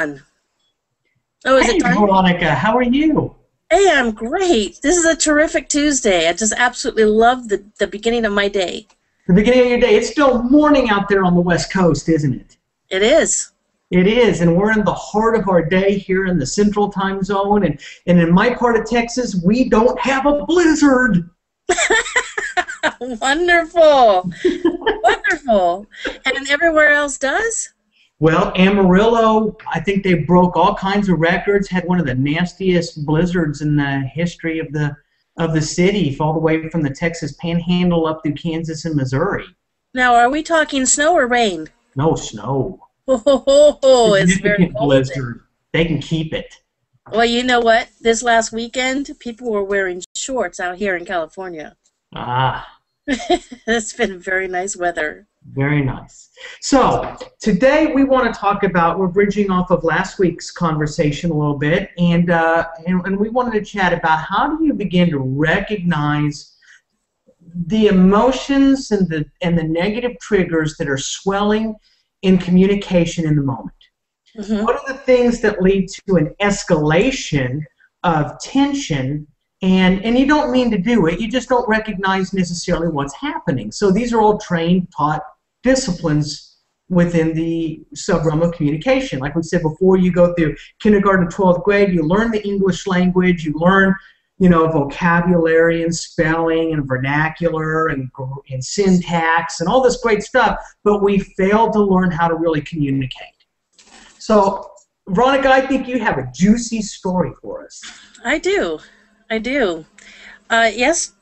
Oh, is it Hey, time? Veronica, how are you? Hey, I'm great. This is a terrific Tuesday. I just absolutely love the beginning of my day. The beginning of your day. It's still morning out there on the West Coast, isn't it? It is. It is, and we're in the heart of our day here in the Central Time Zone. And in my part of Texas, we don't have a blizzard. Wonderful. Wonderful. And everywhere else does? Well, Amarillo, I think they broke all kinds of records, had one of the nastiest blizzards in the history of the city, all the way from the Texas Panhandle up through Kansas and Missouri. Now, are we talking snow or rain? No snow. It's very Significant cold there. blizzard. They can keep it. Well, you know what? This last weekend, people were wearing shorts out here in California. Ah. It's been very nice weather. Very nice. So today we want to talk about, we're bridging off of last week's conversation a little bit, and we wanted to chat about how do you begin to recognize the emotions and the negative triggers that are swelling in communication in the moment. Hmm. What are the things that lead to an escalation of tension? And you don't mean to do it, you just don't recognize necessarily what's happening. So these are all trained, taught disciplines within the sub-realm of communication. Like we said before, you go through kindergarten, 12th grade, you learn the English language, you learn, vocabulary and spelling and vernacular and syntax and all this great stuff, but we fail to learn how to really communicate. So, Veronica, I think you have a juicy story for us. I do. I do. Yes,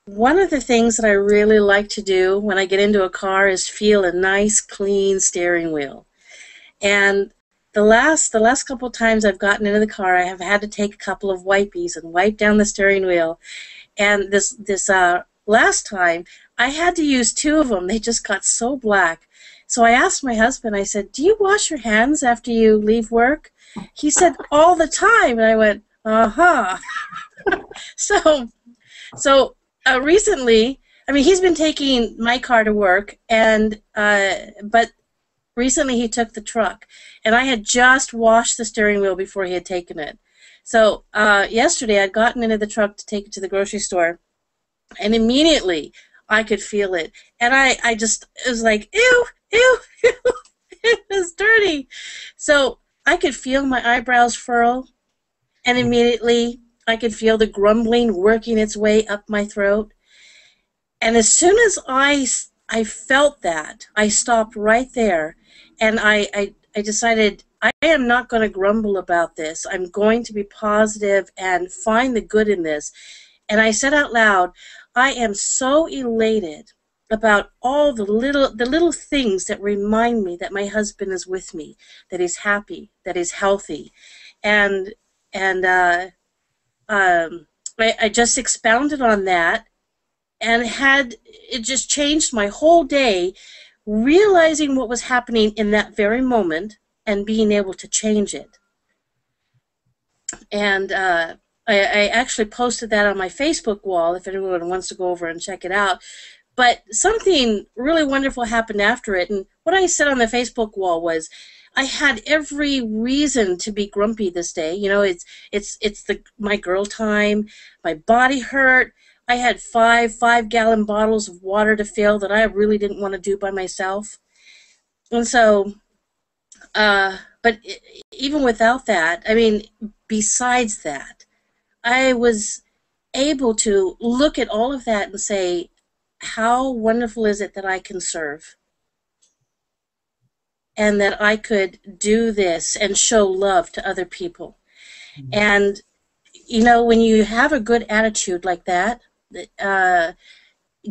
one of the things that I really like to do when I get into a car is feel a nice, clean steering wheel. And the last couple of times I've gotten into the car, I have had to take a couple of wipies and wipe down the steering wheel. And this last time, I had to use two of them. They just got so black. So I asked my husband, I said, "Do you wash your hands after you leave work?" He said, "All the time." And I went, uh-huh. So recently, I mean, he's been taking my car to work, but recently he took the truck, and I had just washed the steering wheel before he had taken it. So yesterday, I'd gotten into the truck to take it to the grocery store, and immediately I could feel it, and it was like, ew, ew, ew, it was dirty. So I could feel my eyebrows furl. And immediately, I could feel the grumbling working its way up my throat. And as soon as I felt that, I stopped right there, and I decided I am not going to grumble about this. I'm going to be positive and find the good in this. And I said out loud, I am so elated about all the little things that remind me that my husband is with me, that he's happy, that he's healthy, and I just expounded on that, and it just changed my whole day, realizing what was happening in that very moment and being able to change it. And I actually posted that on my Facebook wall if anyone wants to go over and check it out. But something really wonderful happened after it, and what I said on the Facebook wall was, I had every reason to be grumpy this day. It's my girl time. My body hurt. I had five-gallon bottles of water to fill that I really didn't want to do by myself. And so, but even without that, I mean, besides that, I was able to look at all of that and say, how wonderful is it that I can serve? And that I could do this and show love to other people. Mm-hmm. And, when you have a good attitude like that,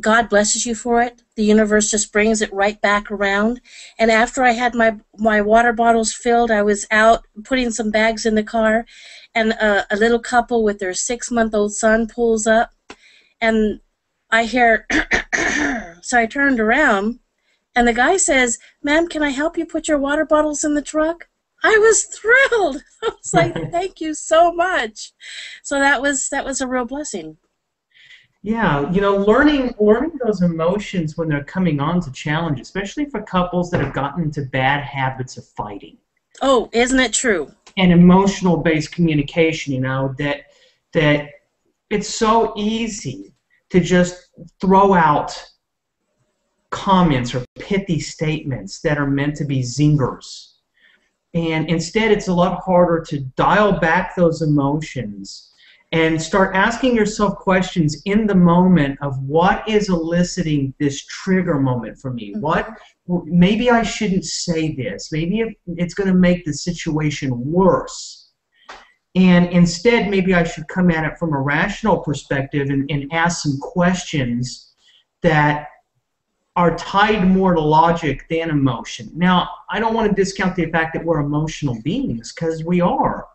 God blesses you for it. The universe just brings it right back around. And after I had my water bottles filled, I was out putting some bags in the car, and a little couple with their 6-month-old son pulls up, and I hear, so I turned around, and the guy says, "Ma'am, can I help you put your water bottles in the truck?" I was thrilled. I was like, "Thank you so much." So that was a real blessing. Yeah, learning those emotions when they're coming on is a challenge, especially for couples that have gotten into bad habits of fighting. Oh, isn't it true? And emotional-based communication, that it's so easy to just throw out comments or pithy statements that are meant to be zingers. And instead, it's a lot harder to dial back those emotions and start asking yourself questions in the moment of what is eliciting this trigger moment for me. Maybe I shouldn't say this. Maybe it's going to make the situation worse. And instead, maybe I should come at it from a rational perspective and ask some questions that are tied more to logic than emotion. Now, I don't want to discount the fact that we're emotional beings, because we are.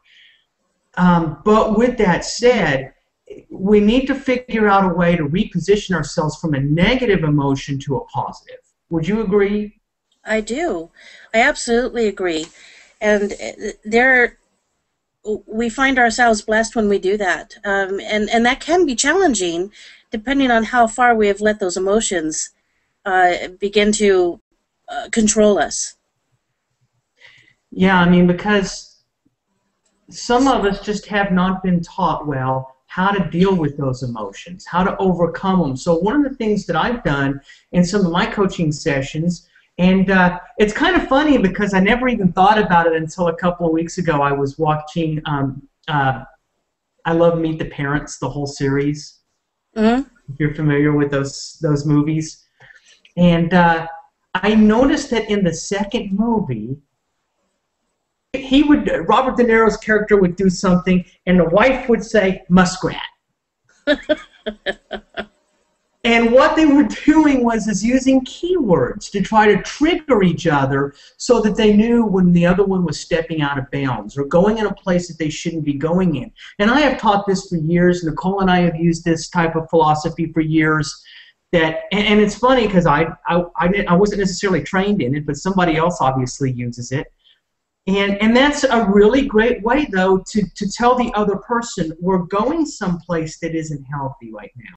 But with that said, we need to figure out a way to reposition ourselves from a negative emotion to a positive. Would you agree? I do. I absolutely agree. And we find ourselves blessed when we do that. And that can be challenging, depending on how far we have let those emotions begin to control us. Yeah, because some of us just have not been taught well how to deal with those emotions, how to overcome them. So one of the things that I've done in some of my coaching sessions, and it's kind of funny because I never even thought about it until a couple of weeks ago. I was watching I love Meet the Parents, the whole series. Mm-hmm. If you're familiar with those movies. And I noticed that in the second movie, Robert De Niro's character would do something, and the wife would say, "muskrat." And what they were doing was using keywords to try to trigger each other so that they knew when the other one was stepping out of bounds or going in a place that they shouldn't be going in. And I have taught this for years. Nicole and I have used this type of philosophy for years. And it's funny because I wasn't necessarily trained in it, but somebody else obviously uses it. And that's a really great way, though, to tell the other person, we're going someplace that isn't healthy right now.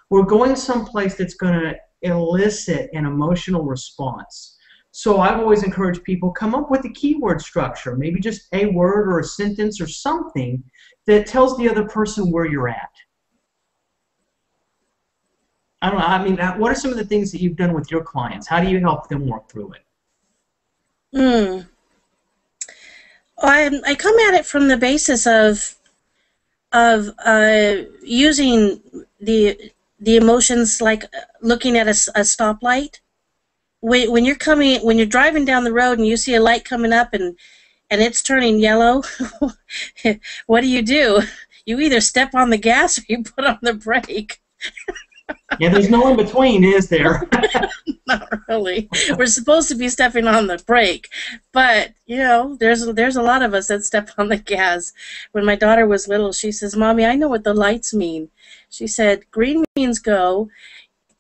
We're going someplace that's going to elicit an emotional response. So I've always encouraged people, come up with a keyword structure, maybe just a word or a sentence or something that tells the other person where you're at. I don't know. What are some of the things that you've done with your clients? How do you help them work through it? I come at it from the basis of using the emotions, like looking at a stoplight. When you're driving down the road and you see a light coming up and it's turning yellow, what do? You either step on the gas or you put on the brake. Yeah, there's no in between, is there? Not really. We're supposed to be stepping on the brake, but there's a lot of us that step on the gas. When my daughter was little, she says, "Mommy, I know what the lights mean." She said, "Green means go,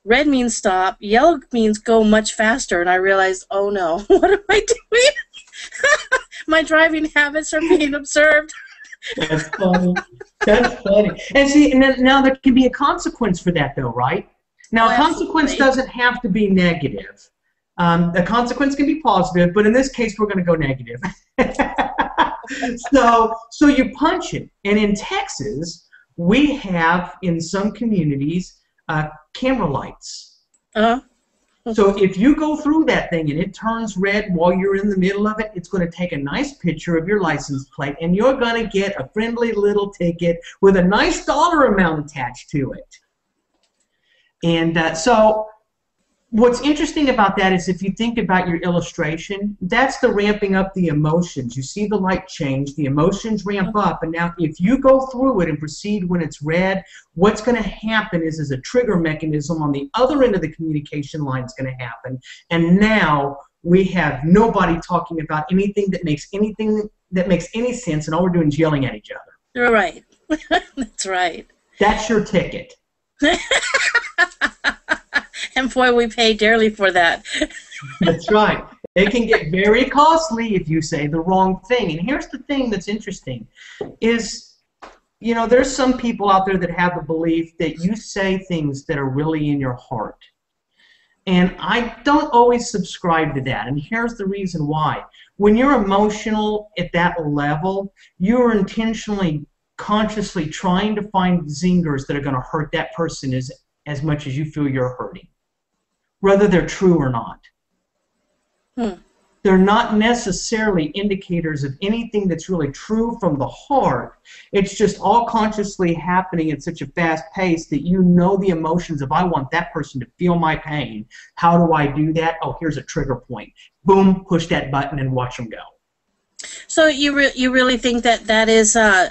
red means stop, yellow means go much faster." And I realized, oh no, what am I doing? My driving habits are being observed. That's funny. That's funny. And see, now there can be a consequence for that, though, right? Now, a consequence doesn't have to be negative. The consequence can be positive, but in this case, we're going to go negative. So you punch it. And in Texas, we have, in some communities, camera lights. Uh-huh. So if you go through that thing and it turns red while you're in the middle of it, it's going to take a nice picture of your license plate, and you're going to get a friendly little ticket with a nice dollar amount attached to it. And so what's interesting about that is if you think about your illustration, that's the ramping up the emotions. You see the light change, the emotions ramp up, and now if you go through it and proceed when it's red, what's going to happen is a trigger mechanism on the other end of the communication line is going to happen, and now we have nobody talking about anything that makes any sense, and all we're doing is yelling at each other. You're right. That's right. That's your ticket. And boy, we pay dearly for that. That's right. It can get very costly if you say the wrong thing. And here's the thing that's interesting, is You know, there's some people out there that have the belief that you say things that are really in your heart. And I don't always subscribe to that. And here's the reason why. When you're emotional at that level, you're intentionally, consciously trying to find zingers that are going to hurt that person as much as you feel you're hurting, whether they're true or not. They're not necessarily indicators of anything that's really true from the heart. It's just all consciously happening at such a fast pace that you know the emotions of, I want that person to feel my pain. How do I do that? Oh, here's a trigger point. Boom, push that button and watch them go. So you really think that that is a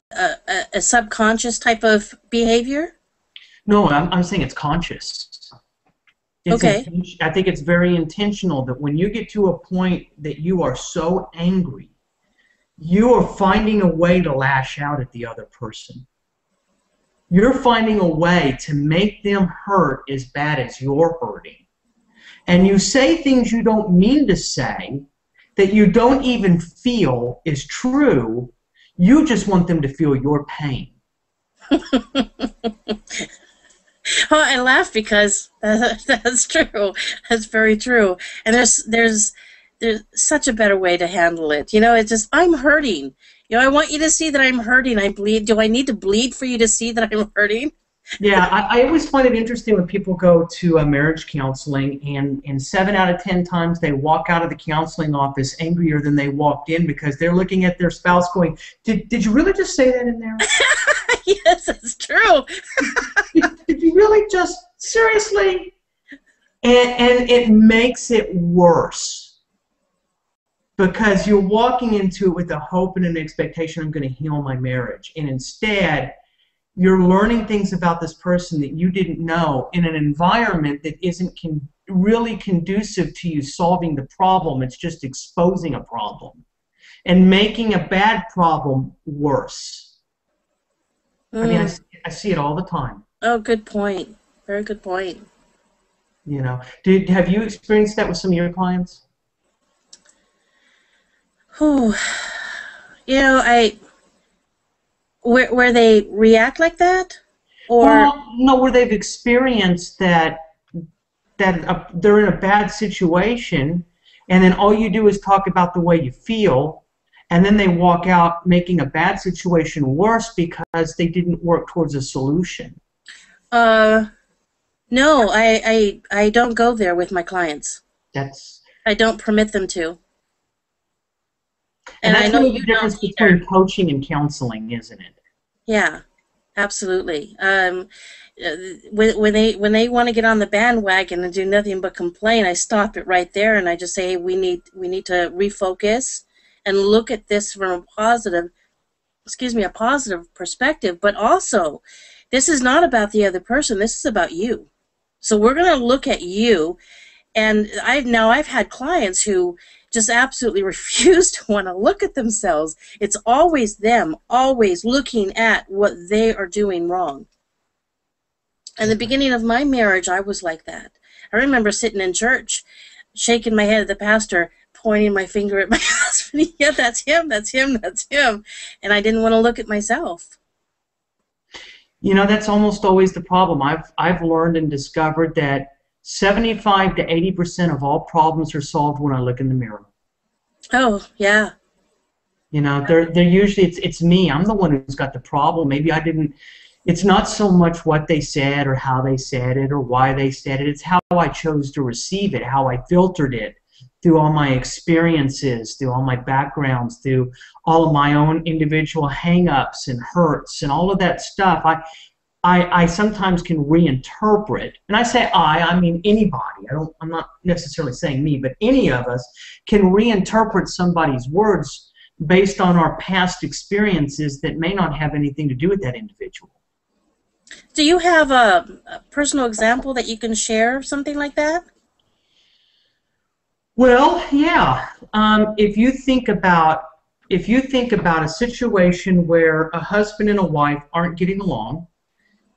subconscious type of behavior? No, I'm saying it's conscious. Okay. I think it's very intentional that when you get to a point that you are so angry, you are finding a way to lash out at the other person. You're finding a way to make them hurt as bad as you're hurting. And you say things you don't mean to say, that you don't even feel is true. You just want them to feel your pain. Oh, I laugh because that's true. That's very true. And there's such a better way to handle it. You know, it's just, I'm hurting. You know, I want you to see that I'm hurting. I bleed. Do I need to bleed for you to see that I'm hurting? Yeah, I always find it interesting when people go to marriage counseling, and 7 out of 10 times they walk out of the counseling office angrier than they walked in because they're looking at their spouse going, did you really just say that in there? Yes, it's true. Did you really just, seriously? And it makes it worse because you're walking into it with a hope and an expectation, I'm going to heal my marriage. And instead, you're learning things about this person that you didn't know in an environment that isn't really conducive to you solving the problem. It's just exposing a problem and making a bad problem worse. I mean, I see it all the time. Oh, good point. Very good point. You know, have you experienced that with some of your clients? You know, where they react like that, or no, where they've experienced that they're in a bad situation, and then all you do is talk about the way you feel, and then they walk out making a bad situation worse because they didn't work towards a solution. No, I don't go there with my clients. I don't permit them to. And that's really the difference between coaching and counseling, isn't it? Yeah, absolutely. When they want to get on the bandwagon and do nothing but complain, I stop it right there and I just say, hey, we need to refocus and look at this from a positive perspective. But also, this is not about the other person. This is about you. So we're going to look at you. And I've had clients who just absolutely refuse to want to look at themselves. It's always them, always looking at what they are doing wrong. In the beginning of my marriage, I was like that. I remember sitting in church, shaking my head at the pastor, pointing my finger at my husband. Yeah, that's him, that's him, that's him. And I didn't want to look at myself. You know, that's almost always the problem. I've learned and discovered that 75 to 80% of all problems are solved when I look in the mirror. Oh, yeah. You know, they're usually, it's me. I'm the one who's got the problem. Maybe I didn't, it's not so much what they said or how they said it or why they said it. It's how I chose to receive it, how I filtered it through all my experiences, through all my backgrounds, through all of my own individual hang-ups and hurts and all of that stuff. I sometimes can reinterpret, and I say I mean anybody. I'm not necessarily saying me, but any of us can reinterpret somebody's words based on our past experiences that may not have anything to do with that individual. Do you have a personal example that you can share, something like that? Well, yeah. If you think about a situation where a husband and a wife aren't getting along,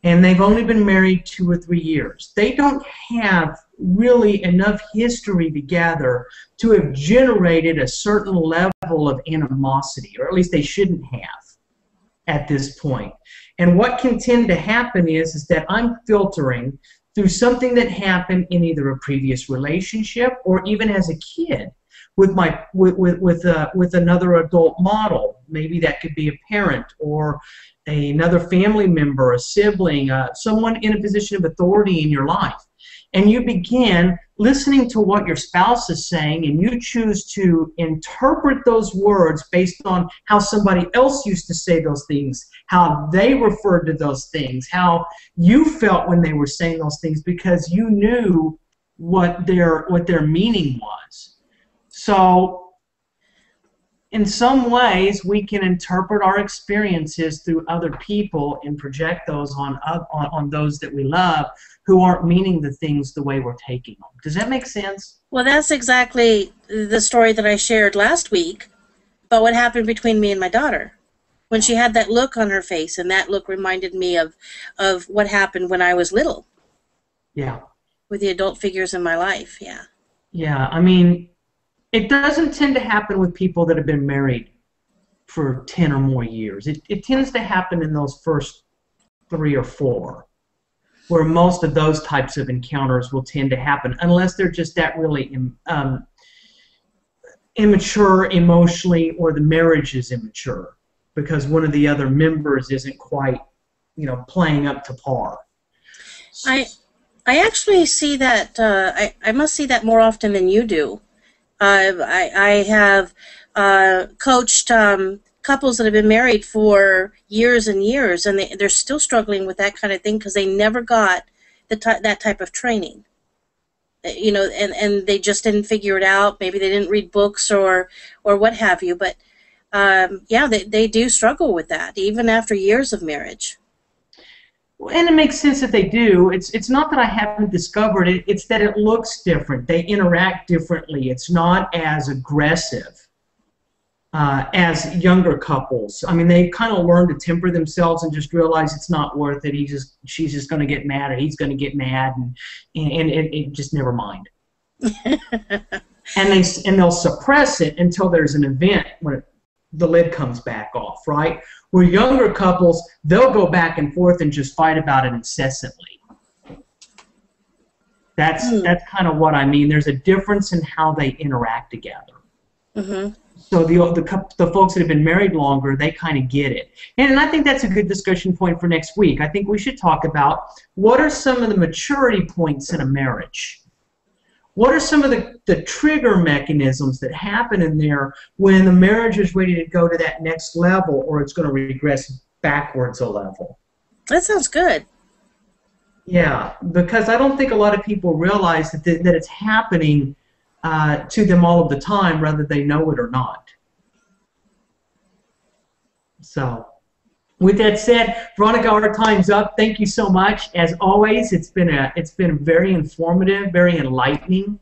and they've only been married 2 or 3 years, they don't have really enough history together to have generated a certain level of animosity, or at least they shouldn't have. at this point. And what can tend to happen is that I'm filtering through something that happened in either a previous relationship or even as a kid with another adult model. Maybe that could be a parent or another family member, a sibling, someone in a position of authority in your life. And you begin listening to what your spouse is saying, and you choose to interpret those words based on how somebody else used to say those things, how they referred to those things, how you felt when they were saying those things, because you knew what their meaning was. So in some ways, we can interpret our experiences through other people and project those on those that we love who aren't meaning the things the way we're taking them. Does that make sense? Well, that's exactly the story that I shared last week about what happened between me and my daughter. When she had that look on her face, and that look reminded me of what happened when I was little. Yeah. With the adult figures in my life, yeah. Yeah, I mean, it doesn't tend to happen with people that have been married for 10 or more years. It tends to happen in those first 3 or 4, where most of those types of encounters will tend to happen, unless they're just that really immature emotionally, or the marriage is immature because one of the other members isn't quite, playing up to par. I actually see that, I must see that more often than you do. I have coached couples that have been married for years and years, and they're still struggling with that kind of thing because they never got that type of training. And they just didn't figure it out. Maybe they didn't read books or what have you. But yeah, they do struggle with that even after years of marriage. And it makes sense that they do. It's not that I haven't discovered it. It's that it looks different. They interact differently. It's not as aggressive as younger couples. I mean, they kind of learn to temper themselves and just realize it's not worth it. She's just going to get mad, or he's going to get mad, and it just never mind. and they'll suppress it until there's an event when the lid comes back off, right? Where younger couples, they'll go back and forth and just fight about it incessantly. That's kind of what I mean. There's a difference in how they interact together. Mm-hmm. So the folks that have been married longer, they kind of get it. And I think that's a good discussion point for next week. I think we should talk about what are some of the maturity points in a marriage. What are some of the trigger mechanisms that happen in there when the marriage is ready to go to that next level, or it's going to regress backwards a level? That sounds good. Yeah, because I don't think a lot of people realize that it's happening to them all of the time, whether they know it or not. So, with that said, Veronica, our time's up. Thank you so much. As always, it's been very informative, very enlightening,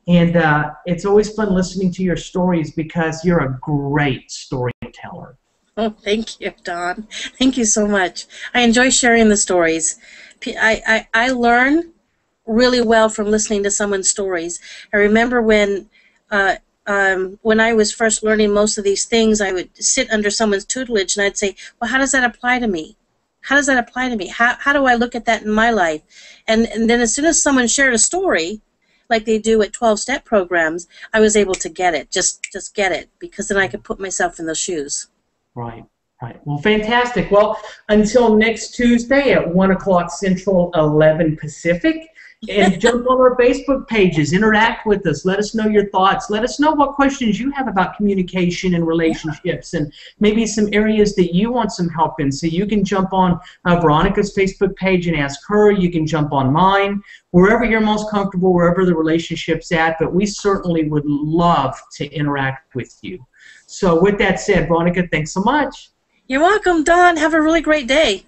and it's always fun listening to your stories because you're a great storyteller. Oh, thank you, Don. Thank you so much. I enjoy sharing the stories. I learn really well from listening to someone's stories. I remember when I was first learning most of these things, I would sit under someone's tutelage and I'd say, well, how does that apply to me? How does that apply to me? How do I look at that in my life? And then as soon as someone shared a story, like they do at 12-step programs, I was able to get it, just get it, because then I could put myself in those shoes. Right. Well, fantastic. Well, until next Tuesday at 1 o'clock Central, 11 Pacific. And jump on our Facebook pages, interact with us, let us know your thoughts, let us know what questions you have about communication and relationships, and maybe some areas that you want some help in. So you can jump on Veronica's Facebook page and ask her, you can jump on mine, wherever you're most comfortable, wherever the relationship's at, but we certainly would love to interact with you. So with that said, Veronica, thanks so much. You're welcome, Don. Have a really great day.